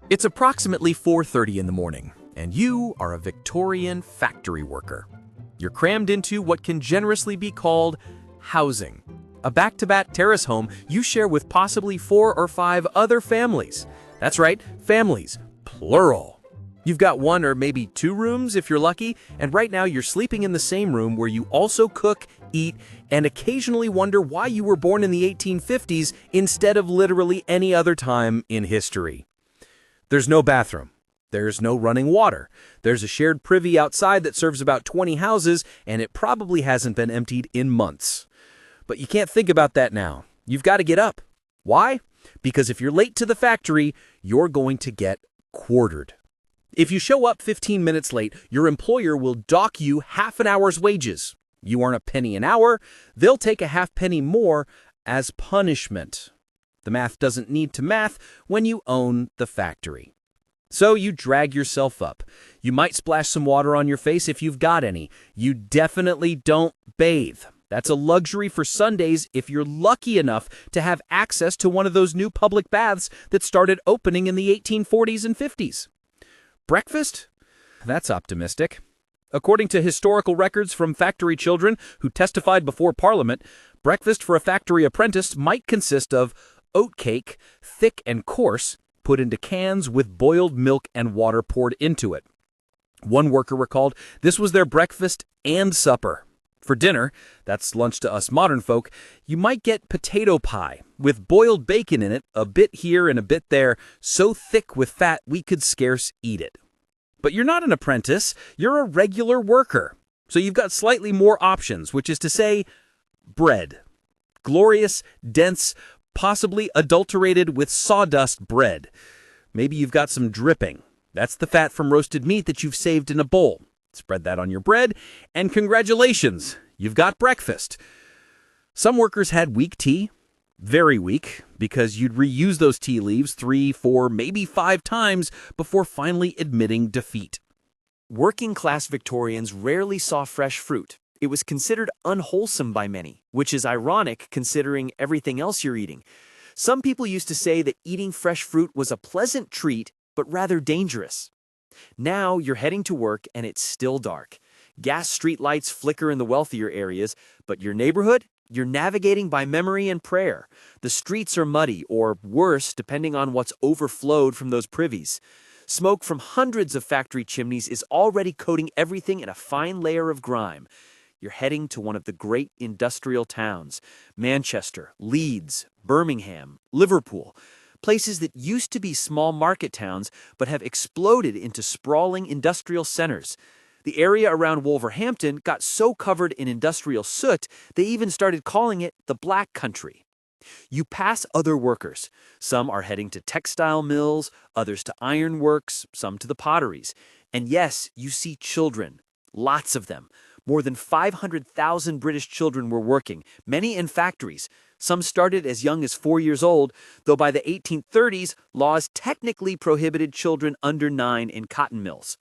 It's approximately 4:30 in the morning, and you are a Victorian factory worker. You're crammed into what can generously be called housing, a back-to-back terrace home you share with possibly 4 or 5 other families. That's right, families, plural. You've got 1 or maybe 2 rooms if you're lucky, and right now you're sleeping in the same room where you also cook, eat, and occasionally wonder why you were born in the 1850s instead of literally any other time in history. There's no bathroom. There's no running water. There's a shared privy outside that serves about 20 houses, and it probably hasn't been emptied in months. But you can't think about that now. You've got to get up. Why? Because if you're late to the factory, you're going to get quartered. If you show up 15 minutes late, your employer will dock you half an hour's wages. You earn a penny an hour, they'll take a half penny more as punishment. The math doesn't need to math when you own the factory. So you drag yourself up. You might splash some water on your face if you've got any. You definitely don't bathe. That's a luxury for Sundays if you're lucky enough to have access to one of those new public baths that started opening in the 1840s and 50s. Breakfast? That's optimistic. According to historical records from factory children who testified before Parliament, breakfast for a factory apprentice might consist of oat cake, thick and coarse, put into cans with boiled milk and water poured into it. One worker recalled this was their breakfast and supper. For dinner, that's lunch to us modern folk, you might get potato pie with boiled bacon in it, a bit here and a bit there, so thick with fat we could scarce eat it. But you're not an apprentice, you're a regular worker. So you've got slightly more options, which is to say, bread. Glorious, dense, possibly adulterated with sawdust bread. Maybe you've got some dripping. That's the fat from roasted meat that you've saved in a bowl. Spread that on your bread, and congratulations, you've got breakfast. Some workers had weak tea, very weak, because you'd reuse those tea leaves 3, 4, maybe 5 times before finally admitting defeat. Working-class Victorians rarely saw fresh fruit. It was considered unwholesome by many, which is ironic considering everything else you're eating. Some people used to say that eating fresh fruit was a pleasant treat, but rather dangerous. Now you're heading to work and it's still dark. Gas streetlights flicker in the wealthier areas, but your neighborhood? You're navigating by memory and prayer. The streets are muddy, or worse, depending on what's overflowed from those privies. Smoke from hundreds of factory chimneys is already coating everything in a fine layer of grime. You're heading to one of the great industrial towns, Manchester, Leeds, Birmingham, Liverpool, places that used to be small market towns but have exploded into sprawling industrial centers. The area around Wolverhampton got so covered in industrial soot, they even started calling it the Black Country. You pass other workers. Some are heading to textile mills, others to ironworks, some to the potteries. And yes, you see children, lots of them. More than 500,000 British children were working, many in factories. Some started as young as 4 years old, though by the 1830s, laws technically prohibited children under 9 in cotton mills.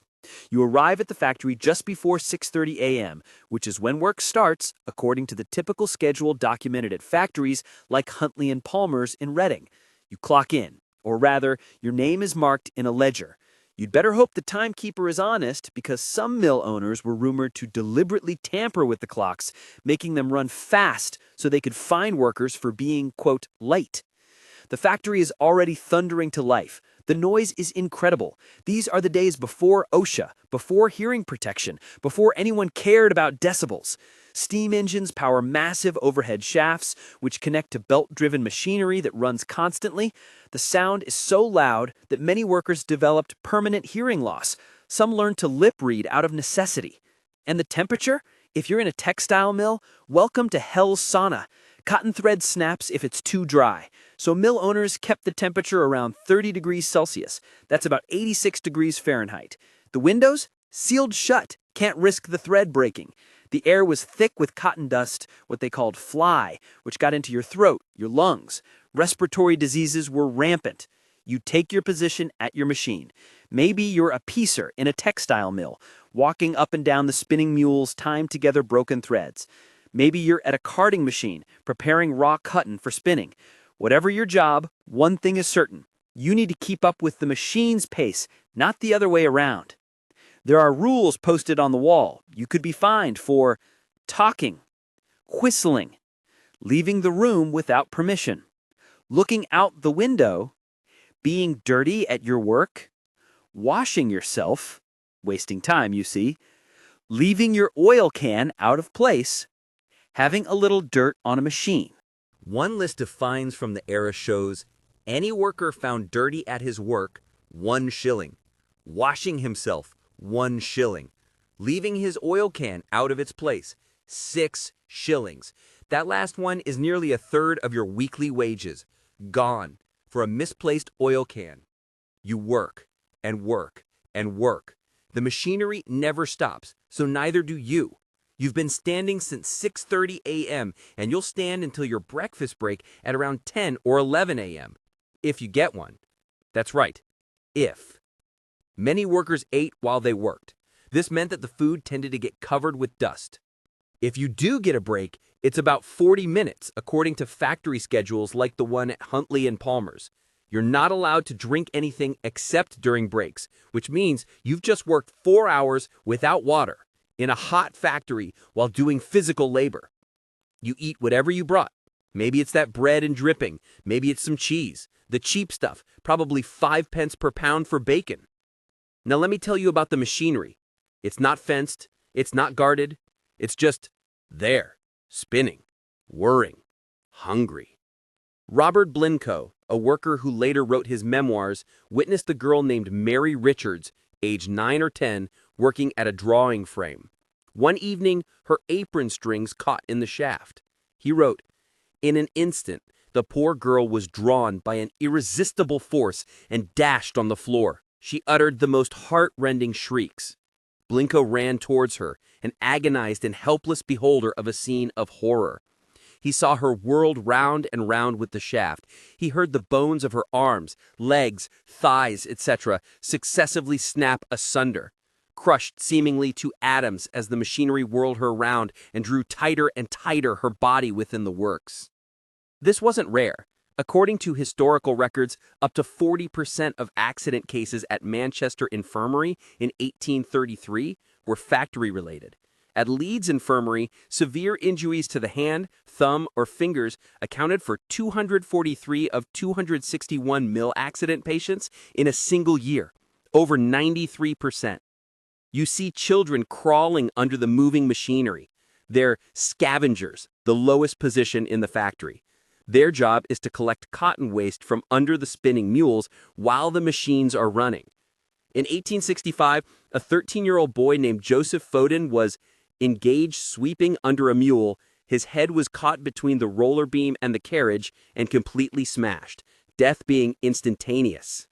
You arrive at the factory just before 6:30 a.m., which is when work starts, according to the typical schedule documented at factories like Huntley and Palmer's in Reading. You clock in, or rather, your name is marked in a ledger. You'd better hope the timekeeper is honest, because some mill owners were rumored to deliberately tamper with the clocks, making them run fast so they could fine workers for being, quote, late. The factory is already thundering to life. The noise is incredible. These are the days before OSHA, before hearing protection, before anyone cared about decibels. Steam engines power massive overhead shafts, which connect to belt-driven machinery that runs constantly. The sound is so loud that many workers developed permanent hearing loss. Some learned to lip read out of necessity. And the temperature? If you're in a textile mill, welcome to hell's sauna. Cotton thread snaps if it's too dry. So mill owners kept the temperature around 30 degrees Celsius. That's about 86 degrees Fahrenheit. The windows? Sealed shut. Can't risk the thread breaking. The air was thick with cotton dust, what they called fly, which got into your throat, your lungs. Respiratory diseases were rampant. You take your position at your machine. Maybe you're a piecer in a textile mill, walking up and down the spinning mules tying together broken threads. Maybe you're at a carding machine, preparing raw cotton for spinning. Whatever your job, one thing is certain. You need to keep up with the machine's pace, not the other way around. There are rules posted on the wall. You could be fined for talking, whistling, leaving the room without permission, looking out the window, being dirty at your work, washing yourself, wasting time, you see, leaving your oil can out of place, having a little dirt on a machine. One list of fines from the era shows any worker found dirty at his work, 1 shilling. Washing himself, 1 shilling. Leaving his oil can out of its place, 6 shillings. That last one is nearly a third of your weekly wages. Gone for a misplaced oil can. You work and work and work. The machinery never stops, so neither do you. You've been standing since 6:30 a.m., and you'll stand until your breakfast break at around 10 or 11 a.m. If you get one. That's right, if. Many workers ate while they worked. This meant that the food tended to get covered with dust. If you do get a break, it's about 40 minutes, according to factory schedules like the one at Huntley and Palmer's. You're not allowed to drink anything except during breaks, which means you've just worked 4 hours without water in a hot factory while doing physical labor. You eat whatever you brought. Maybe it's that bread and dripping. Maybe it's some cheese. The cheap stuff, probably 5 pence per pound for bacon. Now let me tell you about the machinery. It's not fenced. It's not guarded. It's just there, spinning, whirring, hungry. Robert Blincoe, a worker who later wrote his memoirs, witnessed a girl named Mary Richards, age 9 or 10, working at a drawing frame. One evening, her apron strings caught in the shaft. He wrote, "In an instant, the poor girl was drawn by an irresistible force and dashed on the floor. She uttered the most heart-rending shrieks. Blincoe ran towards her, an agonized and helpless beholder of a scene of horror. He saw her whirled round and round with the shaft. He heard the bones of her arms, legs, thighs, etc., successively snap asunder, crushed seemingly to atoms as the machinery whirled her round and drew tighter and tighter her body within the works." This wasn't rare. According to historical records, up to 40% of accident cases at Manchester Infirmary in 1833 were factory-related. At Leeds Infirmary, severe injuries to the hand, thumb, or fingers accounted for 243 of 261 mill accident patients in a single year, over 93%. You see children crawling under the moving machinery. They're scavengers, the lowest position in the factory. Their job is to collect cotton waste from under the spinning mules while the machines are running. In 1865, a 13-year-old boy named Joseph Foden was engaged sweeping under a mule. His head was caught between the roller beam and the carriage and completely smashed, death being instantaneous.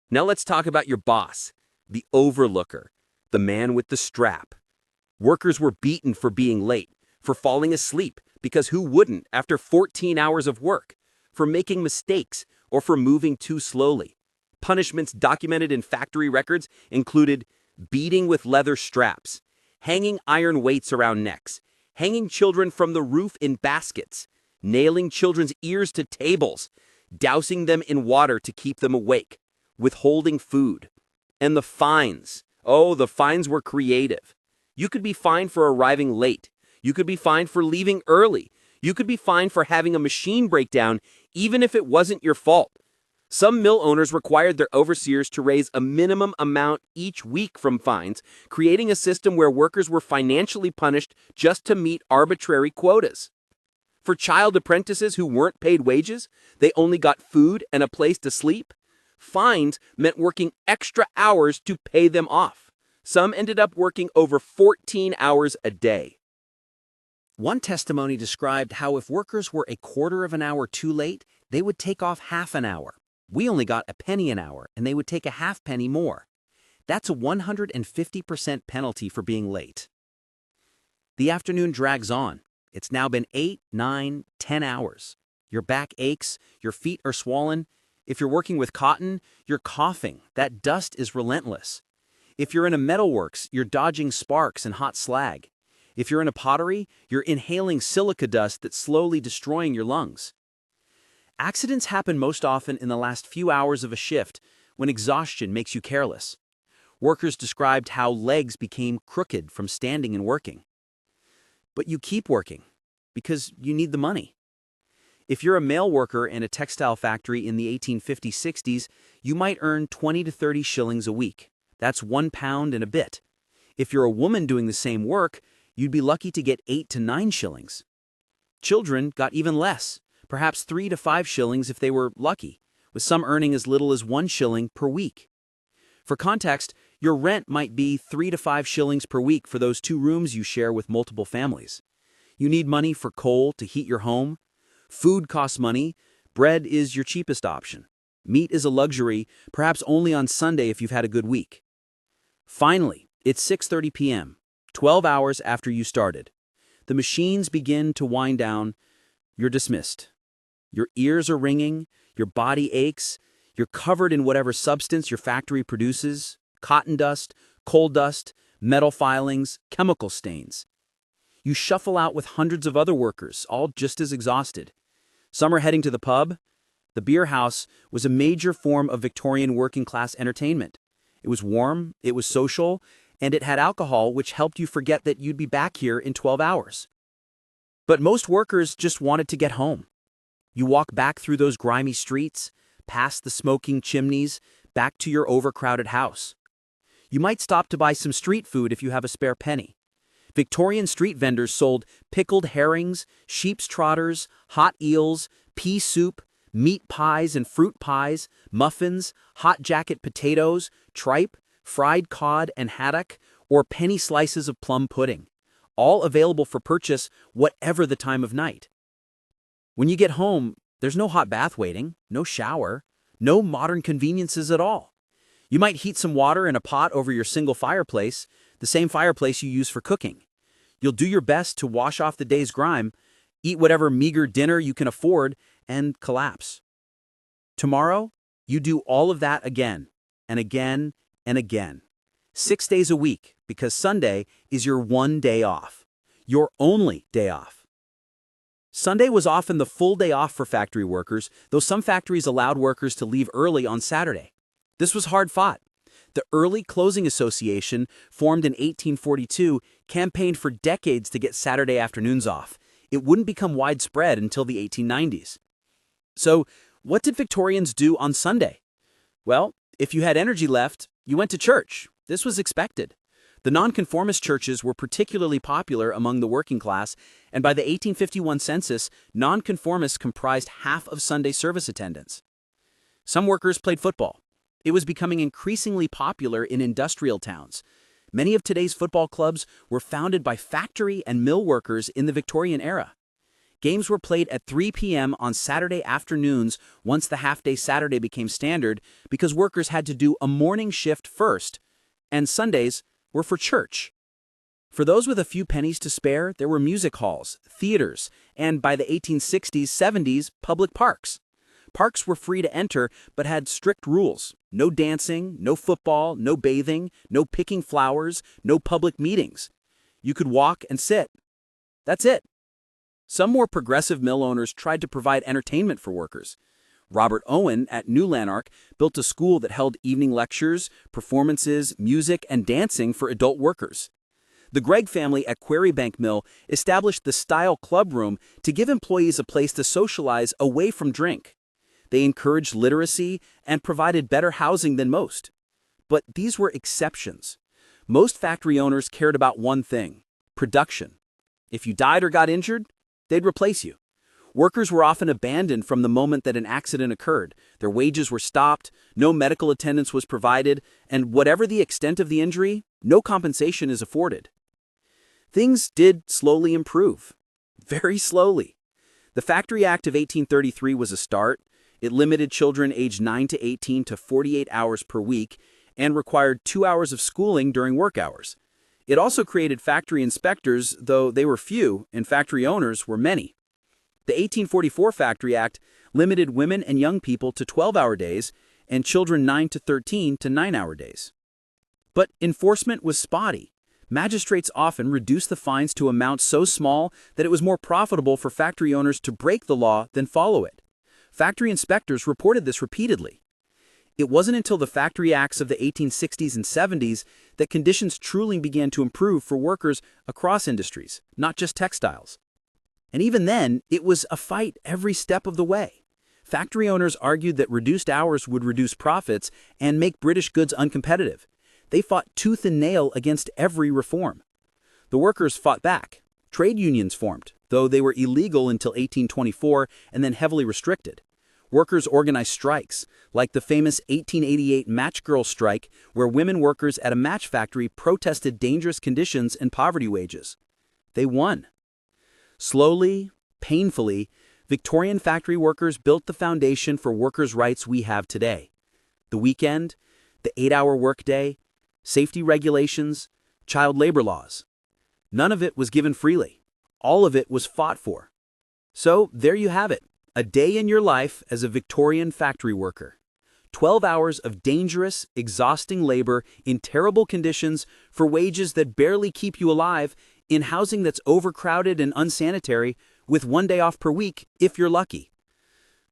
Now let's talk about your boss, the overlooker, the man with the strap. Workers were beaten for being late, for falling asleep, because who wouldn't after 14 hours of work, for making mistakes, or for moving too slowly. Punishments documented in factory records included beating with leather straps, hanging iron weights around necks, hanging children from the roof in baskets, nailing children's ears to tables, dousing them in water to keep them awake, withholding food. And the fines. Oh, the fines were creative. You could be fined for arriving late. You could be fined for leaving early. You could be fined for having a machine breakdown, even if it wasn't your fault. Some mill owners required their overseers to raise a minimum amount each week from fines, creating a system where workers were financially punished just to meet arbitrary quotas. For child apprentices who weren't paid wages, they only got food and a place to sleep. Fines meant working extra hours to pay them off. Some ended up working over 14 hours a day. One testimony described how if workers were a quarter of an hour too late, they would take off half an hour. We only got a penny an hour, and they would take a half penny more. That's a 150% penalty for being late. The afternoon drags on. It's now been 8, 9, 10 hours. Your back aches, your feet are swollen. If you're working with cotton, you're coughing. That dust is relentless. If you're in a metalworks, you're dodging sparks and hot slag. If you're in a pottery, you're inhaling silica dust that's slowly destroying your lungs. Accidents happen most often in the last few hours of a shift when exhaustion makes you careless. Workers described how legs became crooked from standing and working. But you keep working because you need the money. If you're a male worker in a textile factory in the 1850s-60s, you might earn 20 to 30 shillings a week. That's £1 and a bit. If you're a woman doing the same work, you'd be lucky to get 8 to 9 shillings. Children got even less, perhaps 3 to 5 shillings if they were lucky, with some earning as little as 1 shilling per week. For context, your rent might be 3 to 5 shillings per week for those 2 rooms you share with multiple families. You need money for coal to heat your home. Food costs money. Bread is your cheapest option. Meat is a luxury, perhaps only on Sunday if you've had a good week. Finally, it's 6:30 p.m., 12 hours after you started. The machines begin to wind down. You're dismissed. Your ears are ringing, your body aches, you're covered in whatever substance your factory produces: cotton dust, coal dust, metal filings, chemical stains. You shuffle out with hundreds of other workers, all just as exhausted. Some are heading to the pub. The beer house was a major form of Victorian working-class entertainment. It was warm, it was social, and it had alcohol which helped you forget that you'd be back here in 12 hours. But most workers just wanted to get home. You walk back through those grimy streets, past the smoking chimneys, back to your overcrowded house. You might stop to buy some street food if you have a spare penny. Victorian street vendors sold pickled herrings, sheep's trotters, hot eels, pea soup, meat pies and fruit pies, muffins, hot jacket potatoes, tripe, fried cod and haddock, or penny slices of plum pudding, all available for purchase whatever the time of night. When you get home, there's no hot bath waiting, no shower, no modern conveniences at all. You might heat some water in a pot over your single fireplace, the same fireplace you use for cooking. You'll do your best to wash off the day's grime, eat whatever meager dinner you can afford, and collapse. Tomorrow, you do all of that again, and again, and again. 6 days a week, because Sunday is your one day off. Your only day off. Sunday was often the full day off for factory workers, though some factories allowed workers to leave early on Saturday. This was hard-fought. The Early Closing Association, formed in 1842, campaigned for decades to get Saturday afternoons off. It wouldn't become widespread until the 1890s. So, what did Victorians do on Sunday? Well, if you had energy left, you went to church. This was expected. The nonconformist churches were particularly popular among the working class, and by the 1851 census, nonconformists comprised half of Sunday service attendance. Some workers played football. It was becoming increasingly popular in industrial towns. Many of today's football clubs were founded by factory and mill workers in the Victorian era. Games were played at 3 p.m. on Saturday afternoons once the half-day Saturday became standard because workers had to do a morning shift first, and Sundays were for church. For those with a few pennies to spare, there were music halls, theaters, and by the 1860s-70s, public parks. Parks were free to enter, but had strict rules. No dancing, no football, no bathing, no picking flowers, no public meetings. You could walk and sit. That's it. Some more progressive mill owners tried to provide entertainment for workers. Robert Owen at New Lanark built a school that held evening lectures, performances, music, and dancing for adult workers. The Gregg family at Quarrybank Mill established the Style Club Room to give employees a place to socialize away from drink. They encouraged literacy and provided better housing than most. But these were exceptions. Most factory owners cared about one thing: production. If you died or got injured, they'd replace you. Workers were often abandoned from the moment that an accident occurred. Their wages were stopped, no medical attendance was provided, and whatever the extent of the injury, no compensation is afforded. Things did slowly improve. Very slowly. The Factory Act of 1833 was a start. It limited children aged 9 to 18 to 48 hours per week and required 2 hours of schooling during work hours. It also created factory inspectors, though they were few and factory owners were many. The 1844 Factory Act limited women and young people to 12-hour days and children 9 to 13 to 9-hour days. But enforcement was spotty. Magistrates often reduced the fines to amounts so small that it was more profitable for factory owners to break the law than follow it. Factory inspectors reported this repeatedly. It wasn't until the Factory Acts of the 1860s and 70s that conditions truly began to improve for workers across industries, not just textiles. And even then, it was a fight every step of the way. Factory owners argued that reduced hours would reduce profits and make British goods uncompetitive. They fought tooth and nail against every reform. The workers fought back. Trade unions formed, though they were illegal until 1824 and then heavily restricted. Workers organized strikes, like the famous 1888 Match Girl strike, where women workers at a match factory protested dangerous conditions and poverty wages. They won. Slowly, painfully, Victorian factory workers built the foundation for workers' rights we have today. The weekend, the 8-hour workday, safety regulations, child labor laws. None of it was given freely. All of it was fought for. So there you have it. A day in your life as a Victorian factory worker. 12 hours of dangerous, exhausting labor in terrible conditions for wages that barely keep you alive, in housing that's overcrowded and unsanitary, with 1 day off per week if you're lucky.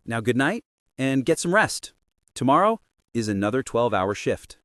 Now good night and get some rest. Tomorrow is another 12-hour shift.